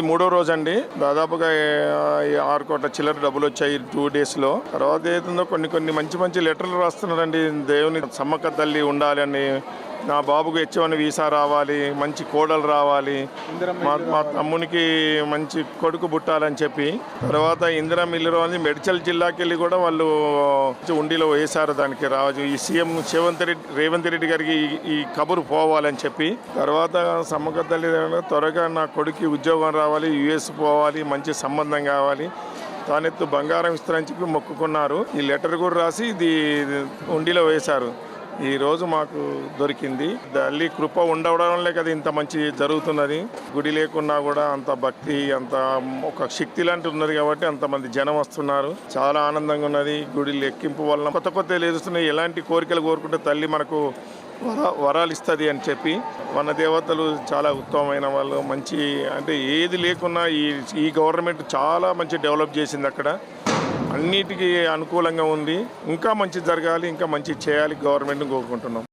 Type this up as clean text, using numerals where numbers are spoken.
మూడో రోజు అండి. దాదాపుగా 6 కోట్ల చిల్లర డబ్బులు వచ్చాయి 2 డేస్లో. తర్వాత ఏదో కొన్ని మంచి లెటర్లు రాస్తున్నారండి. దేవుని సమ్మక్క తల్లి ఉండాలని, నా బాబుకు H1 వీసా రావాలి, మంచి కోడలు రావాలి, మా తమ్మునికి మంచి కొడుకు పుట్టాలని చెప్పి. తర్వాత ఇందిరా మిల్లు అని మెడ్చల్ జిల్లాకి వెళ్ళి కూడా వాళ్ళు ఉండిలో వేశారు. దానికి రాజు ఈ సీఎం రేవంత్ రెడ్డి గారికి ఈ కబురు పోవాలని చెప్పి. తర్వాత సమ్మక్క తల్లి త్వరగా నా కొడుకు ఉద్యోగం రావాలి, US పోవాలి, మంచి సంబంధం కావాలి, తానెత్తు బంగారం ఇస్తారని చెప్పి మొక్కుకున్నారు. ఈ లెటర్ కూడా రాసి ఇది ఉండిలో వేశారు. ఈ రోజు మాకు దొరికింది. తల్లి కృప ఉండడం లేక అది ఇంత మంచి జరుగుతున్నది. గుడి లేకున్నా కూడా అంత భక్తి, అంత ఒక శక్తి లాంటి ఉన్నది కాబట్టి అంతమంది జనం వస్తున్నారు. చాలా ఆనందంగా ఉన్నది. గుడి లెక్కింపు వలన కొత్త ఎదుస్తున్నాయి. ఎలాంటి కోరికలు కోరుకుంటే తల్లి మనకు వరాలు ఇస్తుంది అని చెప్పి. మన దేవతలు చాలా ఉత్తమమైన వాళ్ళు. మంచి అంటే ఏది లేకున్నా ఈ గవర్నమెంట్ చాలా మంచి డెవలప్ చేసింది. అక్కడ అన్నిటికీ అనుకూలంగా ఉంది. ఇంకా మంచి జరగాలి, ఇంకా మంచి చేయాలి గవర్నమెంట్ని కోరుకుంటున్నాం.